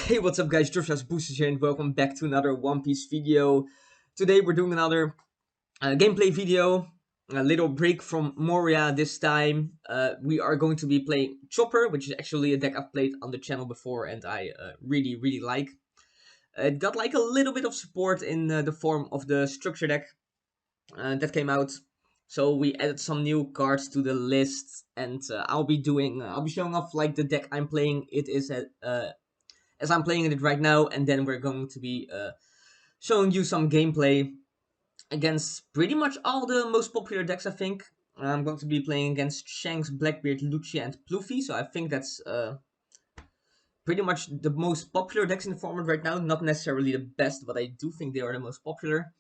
Hey, what's up guys, Joshua's Boosters here and welcome back to another One Piece video. Today we're doing another gameplay video, a little break from Moria this time. We are going to be playing Chopper, which is actually a deck I've played on the channel before and I really like. It got like a little bit of support in the form of the structure deck that came out. So we added some new cards to the list and I'll be showing off like the deck I'm playing. It is as I'm playing it right now, and then we're going to be showing you some gameplay against pretty much all the most popular decks, I think. I'm going to be playing against Shanks, Blackbeard, Lucci, and Pluffy, so I think that's pretty much the most popular decks in the format right now. Not necessarily the best, but I do think they are the most popular.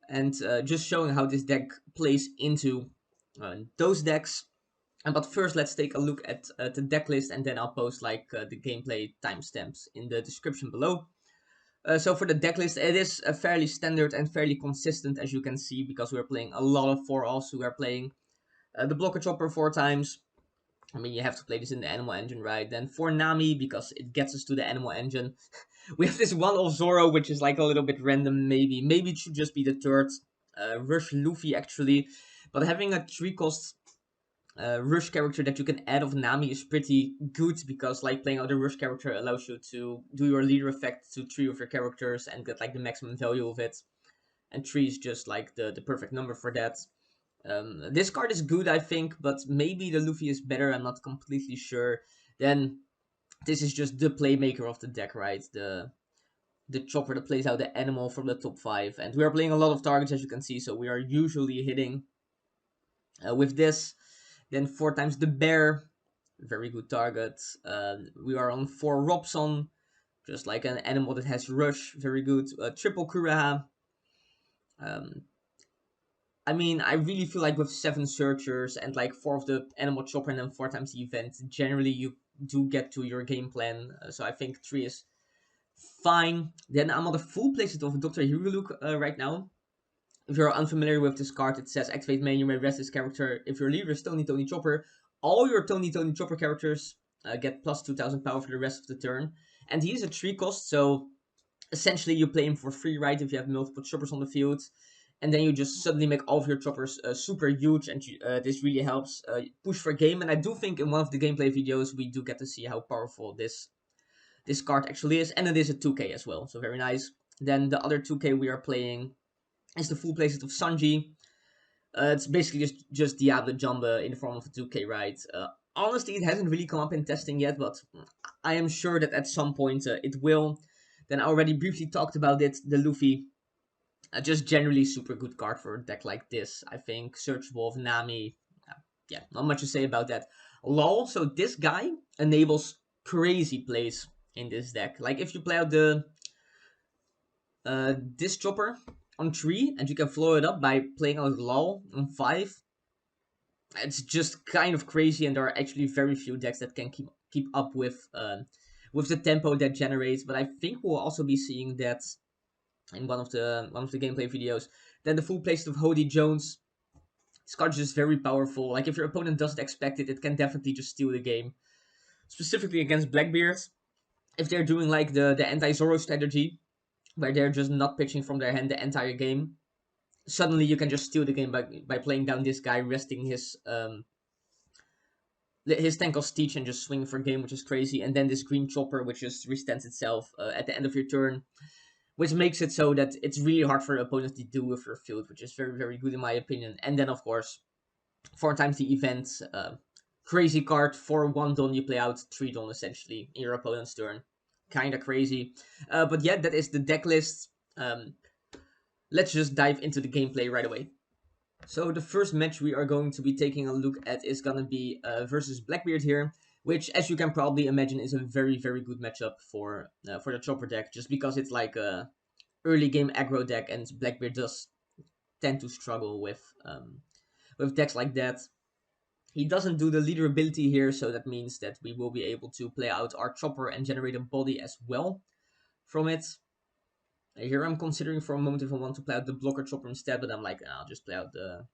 And just showing how this deck plays into those decks. But first, let's take a look at the deck list, and then I'll post like the gameplay timestamps in the description below. So for the deck list, it is fairly standard and fairly consistent, as you can see, because we're playing a lot of 4-offs. We are playing the Blocker Chopper 4 times. I mean, you have to play this in the Animal Engine, right? Then for Nami, because it gets us to the Animal Engine. We have this one of Zoro, which is like a little bit random, maybe. Maybe it should just be the third. Rush Luffy, actually. But having a 3-cost rush character that you can add of Nami is pretty good, because like playing other rush character allows you to do your leader effect to 3 of your characters and get like the maximum value of it. And 3 is just like the perfect number for that. This card is good, I think, but maybe the Luffy is better. I'm not completely sure. Then this is just the playmaker of the deck, right? The chopper that plays out the animal from the top 5. And we are playing a lot of targets, as you can see, so we are usually hitting with this. Then 4 times the bear, very good target. We are on 4 Robson, just like an animal that has rush, very good. Triple Kuraha. I mean, I really feel like with 7 searchers and like 4 of the animal chopper and then 4 times the event, generally you do get to your game plan. So I think 3 is fine. Then I'm on the full playset of Dr. Hiruluk right now. If you're unfamiliar with this card, it says activate main, you may rest this character. If your leader is Tony Chopper, all your Tony Chopper characters get plus 2000 power for the rest of the turn. And he is a 3-cost, so essentially you play him for free, right, if you have multiple choppers on the field. And then you just suddenly make all of your choppers super huge, and this really helps push for game. And I do think in one of the gameplay videos we do get to see how powerful this card actually is. And it is a 2k as well, so very nice. Then the other 2k we are playing is the full playset of Sanji. It's basically just Diablo Jumbo in the form of a 2k, right? Honestly, it hasn't really come up in testing yet, but I am sure that at some point it will. Then I already briefly talked about it, the Luffy. Just generally super good card for a deck like this, I think. Searchable of Nami. Yeah, not much to say about that. LOL, so this guy enables crazy plays in this deck. Like if you play out the this chopper on 3 and you can follow it up by playing out LOL on 5. It's just kind of crazy, and there are actually very few decks that can keep up with the tempo that generates. But I think we'll also be seeing that in one of the gameplay videos. Then the full playset of Hody Jones. This card is just very powerful. Like if your opponent doesn't expect it, it can definitely just steal the game. Specifically against Blackbeard, if they're doing like the anti-Zoro strategy, where they're just not pitching from their hand the entire game, suddenly you can just steal the game by playing down this guy, resting his tank of Stitch and just swinging for game, which is crazy. And then this green chopper, which just restands itself at the end of your turn, which makes it so that it's really hard for the opponent to deal with your field, which is very good in my opinion. And then of course, 4 times the event, crazy card. For 1 Don, you play out 3 Don essentially in your opponent's turn. Kinda crazy. But yeah, that is the deck list. Let's just dive into the gameplay right away. So the first match we are going to be taking a look at is gonna be versus Blackbeard here, which, as you can probably imagine, is a very good matchup for the Chopper deck, just because it's like a early game aggro deck, and Blackbeard does tend to struggle with decks like that. He doesn't do the leader ability here, so that means that we will be able to play out our Chopper and generate a body as well from it. Here I'm considering for a moment if I want to play out the Blocker Chopper instead, but I'm like, nah, I'll just play out the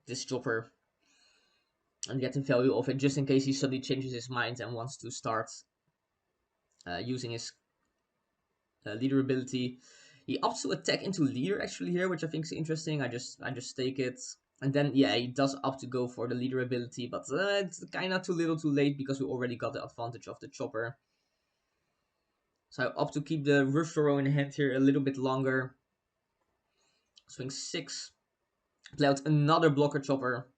this Chopper. and get the value of it just in case he suddenly changes his mind and wants to start using his leader ability. He opts to attack into leader actually here, which I think is interesting. I just take it. And then, yeah, he does opt to go for the leader ability, but it's kind of too little too late because we already got the advantage of the chopper. So I opt to keep the rush throw in hand here a little bit longer. Swing 6. Play out another blocker chopper.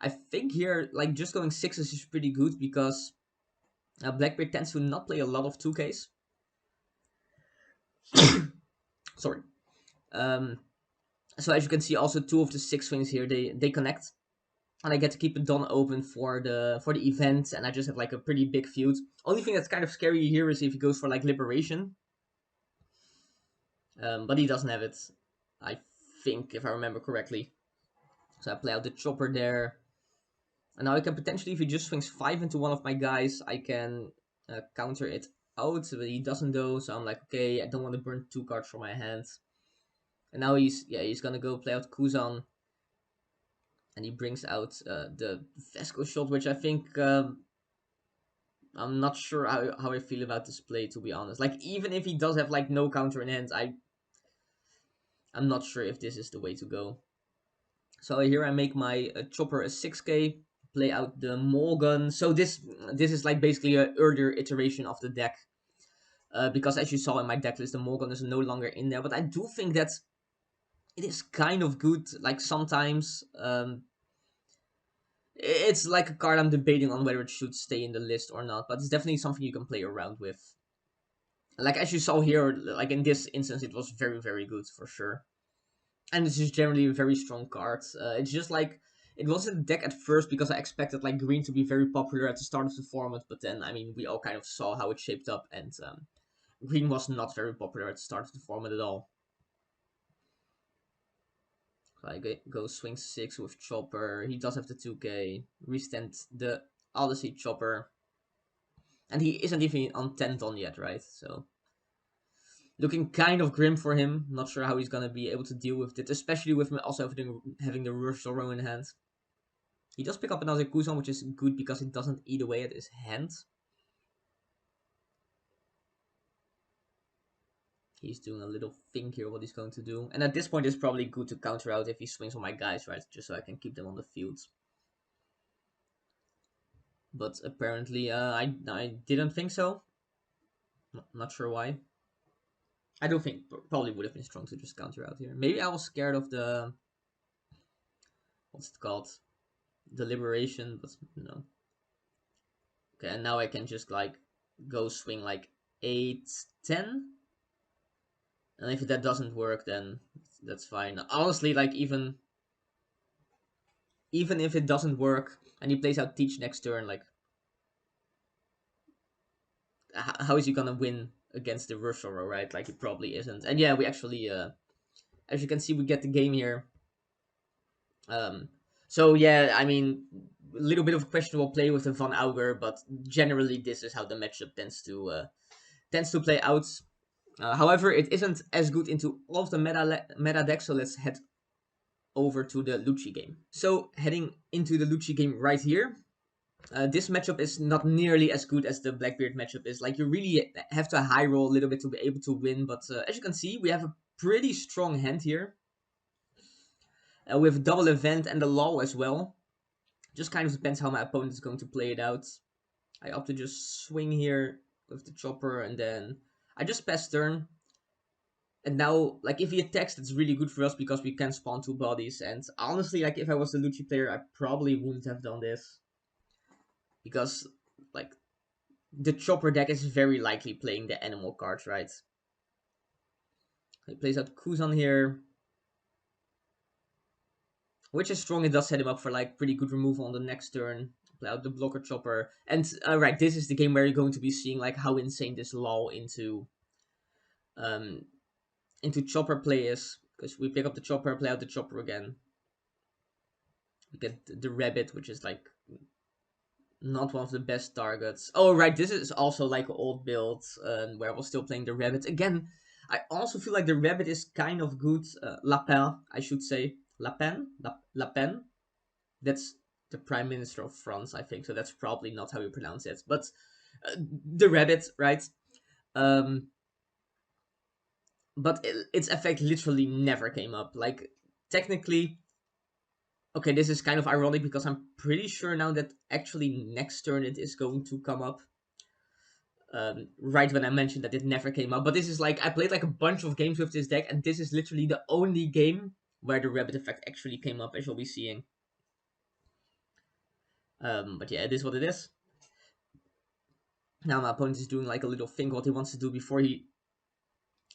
I think here, like, just going 6s is pretty good because Blackbeard tends to not play a lot of 2Ks. Sorry. So as you can see, also 2 of the 6 swings here, they connect. And I get to keep the Dawn open for the event, and I just have like a pretty big feud. Only thing that's kind of scary here is if he goes for like Liberation. But he doesn't have it, I think, if I remember correctly. So I play out the chopper there. And now I can potentially, if he just swings 5 into one of my guys, I can counter it out, but he doesn't though, so I'm like, okay, I don't want to burn 2 cards from my hand. And now he's gonna go play out Kuzan. And he brings out the Vesco shot, which I think, I'm not sure how I feel about this play, to be honest. Like, even if he does have like no counter in hand, I'm not sure if this is the way to go. So here I make my chopper a 6k, play out the Morgan. So this is like basically an earlier iteration of the deck. Because as you saw in my deck list, the Morgan is no longer in there. But I do think that it is kind of good. Like sometimes, it's like a card I'm debating on whether it should stay in the list or not. But it's definitely something you can play around with. Like as you saw here, like in this instance, it was very, very good for sure. And it's just generally a very strong card. It's just like, it was in the deck at first because I expected like green to be very popular at the start of the format, but then, I mean, we all kind of saw how it shaped up, and green was not very popular at the start of the format at all. So I go swing 6 with chopper. He does have the 2k. Restand the Odyssey chopper. And he isn't even on 10 ton yet, right? So looking kind of grim for him. Not sure how he's gonna be able to deal with it, especially with me also having the reversal row in hand. He does pick up another Kuzan, which is good because it doesn't eat away at his hand. He's doing a little think here what he's going to do. And at this point, it's probably good to counter out if he swings on my guys, right? Just so I can keep them on the field. But apparently, I didn't think so. Not sure why. I don't think, probably would have been strong to just counter out here. Maybe I was scared of the, what's it called? The Liberation, but no. Okay, and now I can just like go swing like 8, 10. And if that doesn't work, then that's fine. Honestly, like even if it doesn't work and he plays out Teach next turn, like how is he gonna win against the Rushoro, right? Like he probably isn't. And yeah, we actually, as you can see, we get the game here. So yeah, I mean, a little bit of questionable play with the Van Auger, but generally this is how the matchup tends to play out. However, it isn't as good into all of the meta decks, so let's head over to the Lucci game. So heading into the Lucci game right here. This matchup is not nearly as good as the Blackbeard matchup is. Like, you really have to high roll a little bit to be able to win, but as you can see, we have a pretty strong hand here. With double event and the law as well. Just kind of depends how my opponent is going to play it out. I opt to just swing here with the chopper, and then I just pass turn. And now, like, if he attacks, that's really good for us because we can spawn 2 bodies. And honestly, like, if I was the Lucci player, I probably wouldn't have done this. Because, like, the chopper deck is very likely playing the animal cards, right? He plays out Kuzan here. Which is strong, it does set him up for, like, pretty good removal on the next turn. Play out the blocker chopper. And, right, this is the game where you're going to be seeing, like, how insane this lull into chopper play is. Because we pick up the chopper, play out the chopper again. We get the rabbit, which is, like, not one of the best targets. Oh, right, this is also like an old build where I was still playing the rabbit. Again, I also feel like the rabbit is kind of good. Lapin, I should say. Lapin? Lapin? That's the Prime Minister of France, I think. So that's probably not how you pronounce it. But the rabbit, right? Um, but its effect literally never came up. Like, technically, okay, this is kind of ironic because I'm pretty sure now that actually next turn it is going to come up. Right when I mentioned that it never came up. But this is like, I played like a bunch of games with this deck, and this is literally the only game where the rabbit effect actually came up, as you'll be seeing. But yeah, it is what it is. Now my opponent is doing like a little thing what he wants to do before he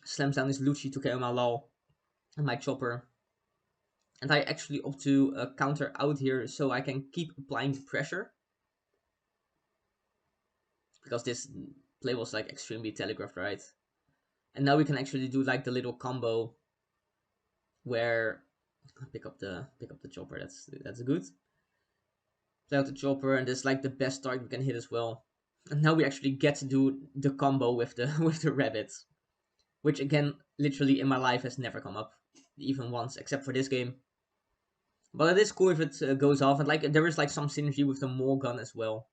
slams down his Lucci to KO my Lal and my Chopper. And I actually opt to counter out here so I can keep applying pressure. Because this play was like extremely telegraphed, right? And now we can actually do like the little combo where pick up the Chopper. That's good. Play out the Chopper, and that's like the best target we can hit as well. And now we actually get to do the combo with the with the rabbit, which again, literally in my life has never come up, even once, except for this game. But it is cool if it goes off, and like there is like some synergy with the Maul gun as well.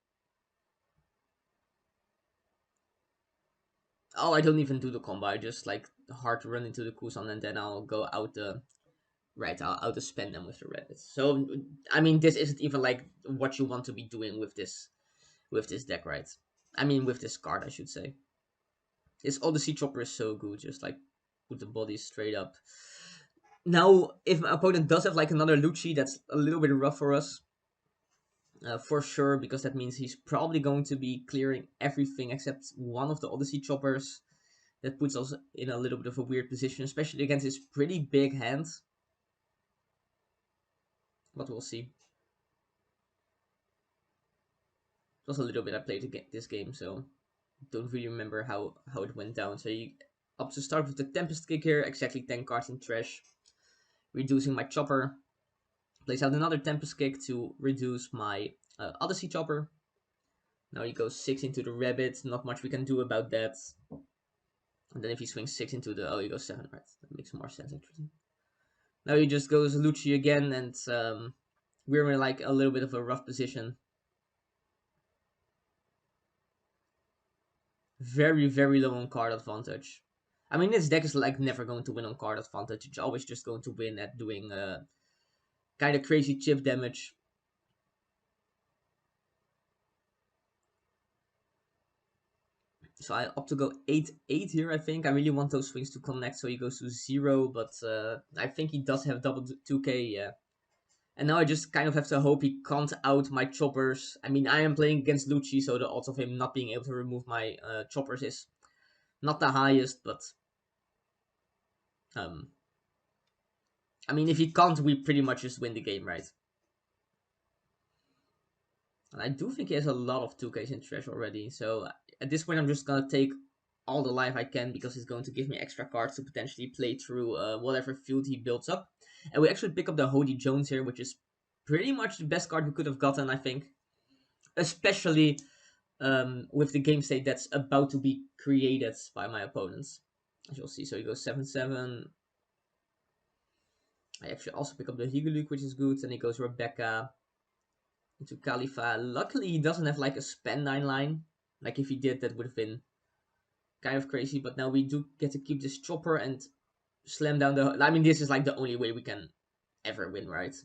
Oh, I don't even do the combo. I just like hard run into the Kusan, and then I'll go out the right. I'll to spend them with the rabbits. So I mean, this isn't even like what you want to be doing with this deck, right? I mean, with this card, I should say. This Odyssey Chopper is so good. Just like put the body straight up. Now, if my opponent does have like another Lucci, that's a little bit rough for us. For sure, because that means he's probably going to be clearing everything except one of the Odyssey Choppers. That puts us in a little bit of a weird position, especially against his pretty big hand. But we'll see. It was a little bit I played this game, so don't really remember how it went down. So you up to start with the Tempest Kick here, exactly 10 cards in trash. Reducing my Chopper. Plays out another Tempest Kick to reduce my Odyssey Chopper. Now he goes 6 into the Rabbit. Not much we can do about that. And then if he swings 6 into the... Oh, he goes 7. Right, that makes more sense actually. Now he just goes Lucci again, and we're in like a little bit of a rough position. Very, very low on card advantage. I mean, this deck is like never going to win on card advantage. It's always just going to win at doing kind of crazy chip damage. So I opt to go 8-8 here, I think. I really want those swings to connect, so he goes to 0, but I think he does have double 2k, yeah. And now I just kind of have to hope he can't out my choppers. I mean, I am playing against Lucci, so the odds of him not being able to remove my choppers is not the highest, but... I mean, if he can't, we pretty much just win the game, right? And I do think he has a lot of 2Ks in trash already, so at this point I'm just gonna take all the life I can, because it's going to give me extra cards to potentially play through whatever field he builds up. And we actually pick up the Hody Jones here, which is pretty much the best card we could have gotten, I think. Especially with the game state that's about to be created by my opponents. As you'll see, so he goes 7-7. I actually also pick up the Higgeluk, which is good, and he goes Rebecca into Khalifa. Luckily, he doesn't have like a spend 9 line. Like if he did, that would have been kind of crazy. But now we do get to keep this Chopper and slam down the... I mean, this is like the only way we can ever win, right?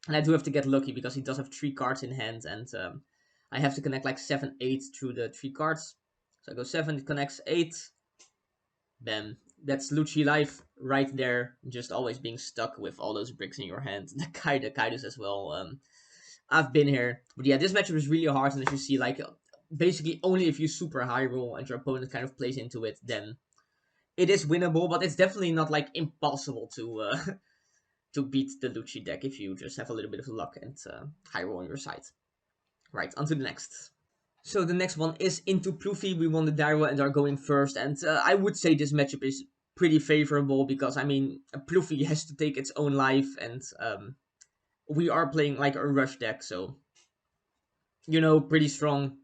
And I do have to get lucky because he does have 3 cards in hand, and I have to connect like 7-8 through the 3 cards. So I go 7, it connects 8. Bam. That's Lucci life right there, just always being stuck with all those bricks in your hand. The Kaidos as well. I've been here. But yeah, this matchup is really hard, and as you see, like, basically only if you super high roll and your opponent kind of plays into it, then it is winnable, but it's definitely not like impossible to to beat the Lucci deck if you just have a little bit of luck and high roll on your side. Right, on to the next. So the next one is into Pluffy. We won the Dairo and are going first, and I would say this matchup is pretty favorable because, I mean, Pluffy has to take its own life, and we are playing like a rush deck, so, you know, pretty strong.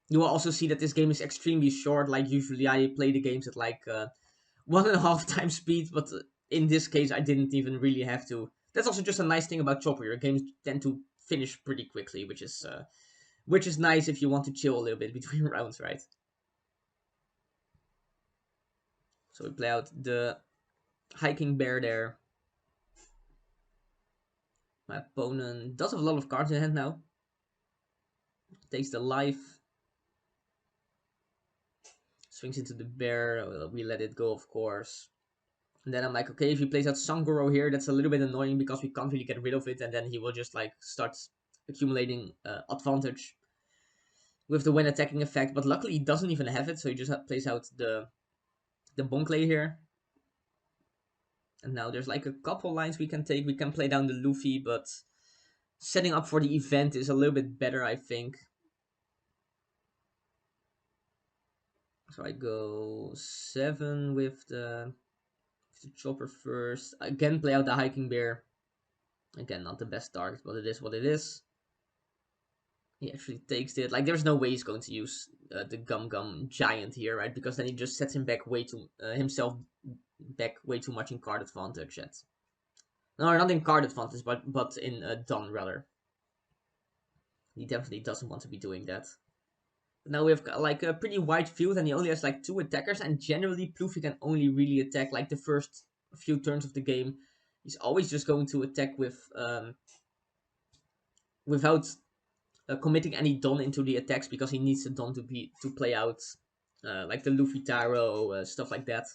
You will also see that this game is extremely short. Like, usually I play the games at like 1.5 times speed, but in this case I didn't even really have to. That's also just a nice thing about Chopper. Your games tend to finish pretty quickly, which is nice if you want to chill a little bit between rounds, right? So we play out the hiking bear there. My opponent does have a lot of cards in hand now. Takes the life. Swings into the bear. We let it go, of course. And then I'm like, okay, if he plays out Sangoro here, that's a little bit annoying because we can't really get rid of it. And then he will just like start accumulating advantage with the when attacking effect. But luckily he doesn't even have it, so he just plays out the Bonclay here. And now there's like a couple lines we can take. We can play down the Luffy, but setting up for the event is a little bit better, I think. So I go 7 with the chopper first. Again, play out the hiking bear. Again, not the best target, but it is what it is. He actually takes it. Like, there's no way he's going to use the Gum Giant here, right? Because then he just sets him back way too himself back way too much in card advantage. Yet. No, not in card advantage, but in done rather. He definitely doesn't want to be doing that. But now we have like a pretty wide field, and he only has like 2 attackers. And generally, Pluffy can only really attack like the first few turns of the game. He's always just going to attack with without committing any Don into the attacks because he needs the Don to play out like the Luffy Taro, stuff like that.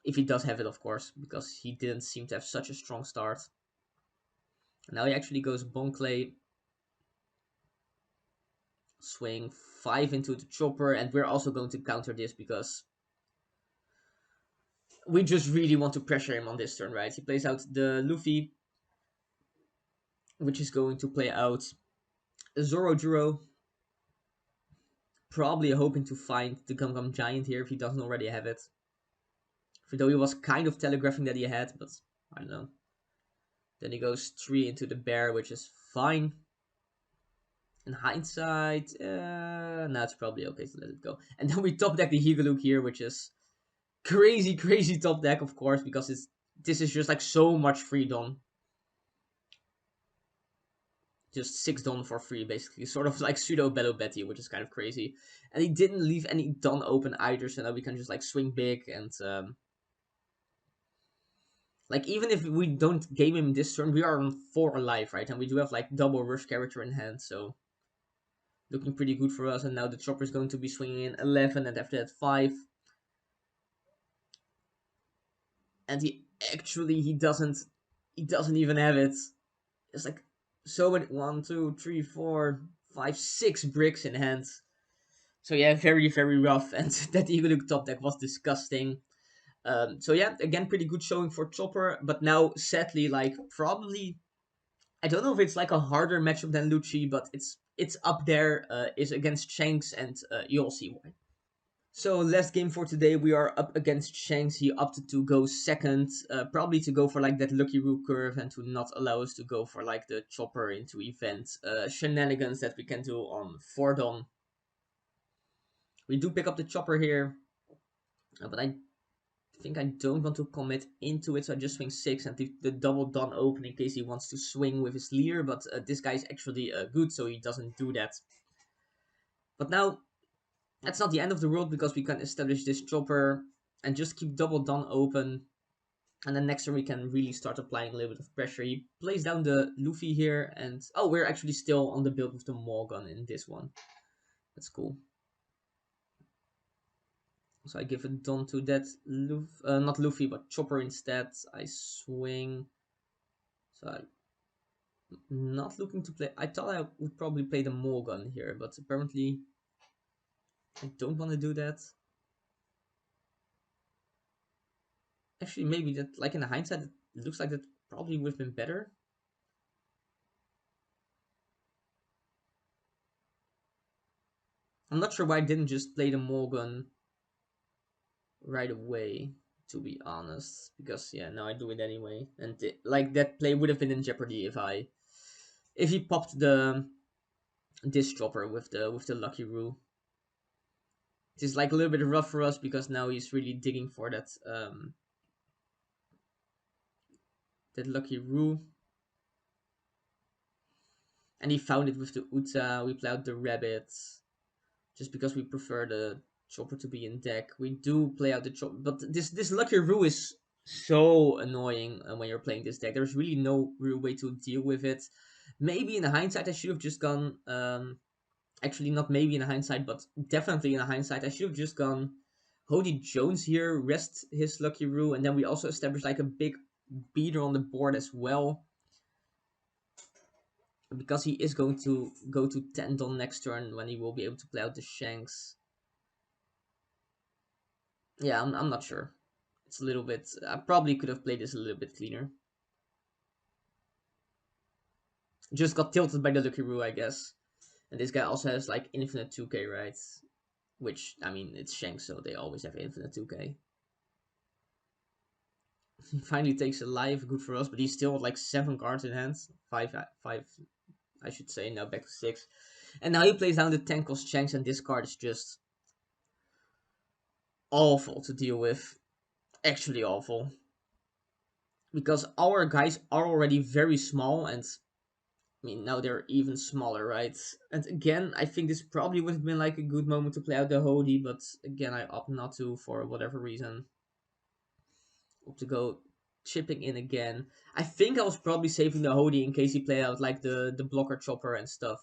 If he does have it, of course, because he didn't seem to have such a strong start. And now he actually goes Bonclay. Swing 5 into the chopper, and we're also going to counter this because we just really want to pressure him on this turn, right? He plays out the Luffy, which is going to play out Zoro, probably hoping to find the Gum Giant here if he doesn't already have it. Though he was kind of telegraphing that he had, but I don't know. Then he goes 3 into the bear, which is fine. In hindsight, no, it's probably okay to let it go. And then we top deck the Higaluk here, which is crazy top deck, of course, because this is just like so much free Don. Just 6 Don for free, basically. Sort of like pseudo Bello Betty, which is kind of crazy. And he didn't leave any Don open either, so now we can just like swing big and like, even if we don't game him this turn, we are on 4 alive, right? And we do have like double rush character in hand, so looking pretty good for us. And now the chopper is going to be swinging in 11, and after that 5. And he doesn't even have it. It's like so many 1, 2, 3, 4, 5, 6 bricks in hand. So yeah, very rough. And that Eagle top deck was disgusting. So yeah, again, pretty good showing for Chopper. But now, sadly, like probably, I don't know if it's like a harder matchup than Lucci, but it's up there. Is against Shanks, and you'll see why. So last game for today, we are up against Shanks. He opted to go second, probably to go for like that Lucky Roo curve and to not allow us to go for like the chopper into event shenanigans that we can do on Fordon. We do pick up the chopper here, but I think I don't want to commit into it, so I just swing 6 and leave the double Don open in case he wants to swing with his leader, but this guy is actually good, so he doesn't do that. But now, that's not the end of the world because we can establish this chopper and just keep double Don open. And then next turn we can really start applying a little bit of pressure. He plays down the Luffy here, and oh, we're actually still on the build with the Morgan in this one. That's cool. So I give a Don to that not Luffy, but Chopper instead. I swing. So I'm not looking to play. I thought I would probably play the Morgan here, but apparently I don't want to do that. Actually, maybe that, like in hindsight, it looks like that probably would have been better. I'm not sure why I didn't just play the Morgan right away, to be honest. Because, yeah, now I do it anyway. And, like, that play would have been in jeopardy if he popped this chopper with the Lucky Roo. It is, like, a little bit rough for us because now he's really digging for that that Lucky Roo. And he found it with the Uta. We play out the Rabbit. Just because we prefer the Chopper to be in deck. We do play out the Chopper. But this Lucky Roo is so annoying when you're playing this deck. There's really no real way to deal with it. Maybe in hindsight I should have just gone... actually, not maybe in hindsight, but definitely in hindsight, I should have just gone Hody Jones here, rest his Lucky Roo, and then we also established like a big beater on the board as well. Because he is going to go to 10 on next turn when he will be able to play out the Shanks. Yeah, I'm not sure. It's a little bit... I probably could have played this a little bit cleaner. Just got tilted by the Lucky Roo, I guess. And this guy also has like infinite 2k, right? Which, I mean, it's Shanks, so they always have infinite 2k. He finally takes a life, good for us, but he's still like 7 cards in hand. 5, I should say, now back to 6. And now he plays down the 10 cost Shanks, and this card is just awful to deal with. Actually awful. Because our guys are already very small, and I mean, now they're even smaller, right? And again, I think this probably would have been like a good moment to play out the Hody, but again, I opt not to for whatever reason. Opt to go chipping in again. I think I was probably saving the Hody in case he played out like the blocker chopper and stuff.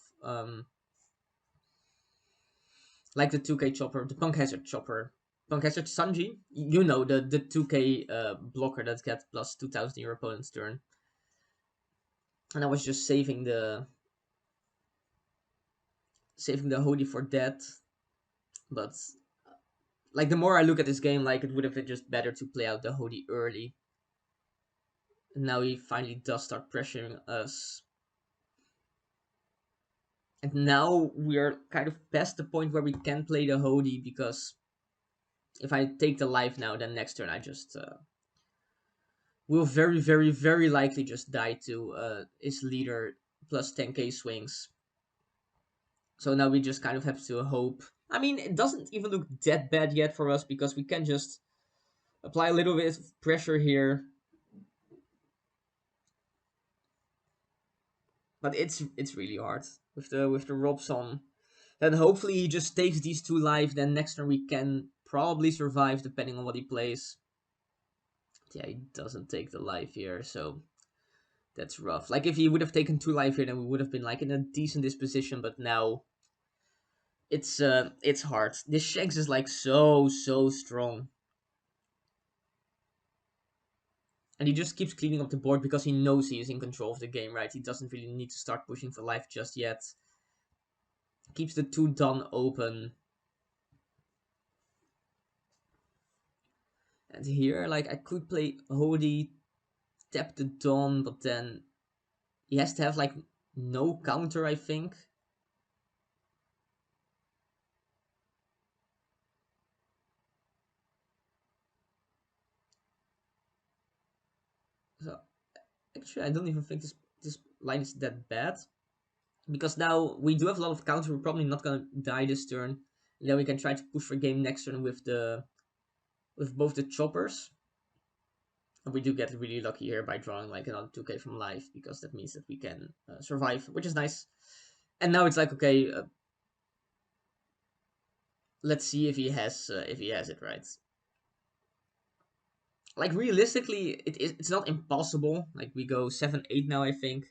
Like the 2k chopper, the Punk Hazard chopper. Punk Hazard Sanji, you know, the 2k blocker that gets plus 2000 your opponent's turn. And I was just saving the Hody for that. But like the more I look at this game, like it would have been just better to play out the Hody early. And now he finally does start pressuring us. And now we're kind of past the point where we can play the Hody, because if I take the life now, then next turn I just will very, very, very likely just die to his leader plus 10k swings. So now we just kind of have to hope. I mean, it doesn't even look that bad yet for us, because we can just apply a little bit of pressure here. But it's really hard with the Robson. Then hopefully he just takes these 2 life. Then next turn we can probably survive depending on what he plays. Yeah, he doesn't take the life here, so that's rough. Like if he would have taken 2 life here, then we would have been like in a decent disposition. But now it's hard. This Shanks is like so strong. And he just keeps cleaning up the board because he knows he is in control of the game, right? He doesn't really need to start pushing for life just yet. Keeps the 2 Don open. And here, like, I could play Hody, tap the Don, but then he has to have, like, no counter, I think. So, actually, I don't even think this line is that bad. Because now we do have a lot of counter. We're probably not gonna die this turn. And then we can try to push for game next turn with both the choppers. And we do get really lucky here by drawing like another 2k from life, because that means that we can survive, which is nice. And now it's like, okay, let's see if he has it right. Like realistically, it's not impossible. Like we go 7-8 now, I think.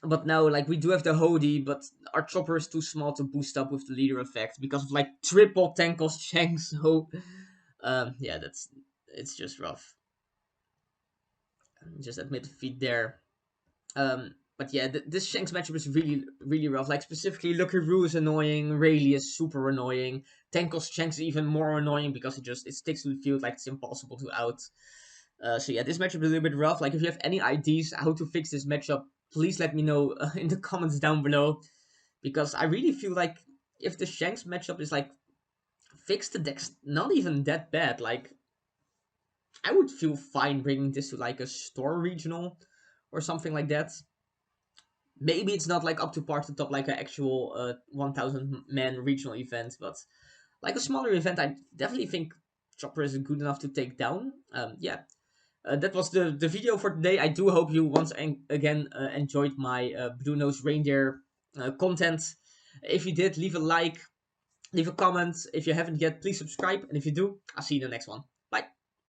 But now, like, we do have the Hody, but our chopper is too small to boost up with the leader effect because of like triple 10 cost Shanks. So, yeah, it's just rough. Just admit defeat there. But yeah, this Shanks matchup is really rough. Like specifically, Lucky Roo is annoying. Rayleigh is super annoying. 10 cost Shanks is even more annoying because it sticks to the field like it's impossible to out. So yeah, this matchup is a little bit rough. Like if you have any ideas how to fix this matchup, please let me know in the comments down below, because I really feel like if the Shanks matchup is like fixed, the deck's not even that bad. Like I would feel fine bringing this to like a store regional or something like that. Maybe it's not like up to par to top like an actual 1000 man regional event, but like a smaller event, I definitely think Chopper is good enough to take down. Yeah. that was the video for today. I do hope you once again enjoyed my Blue Nose Reindeer content. If you did, leave a like, leave a comment. If you haven't yet, please subscribe. And if you do, I'll see you in the next one.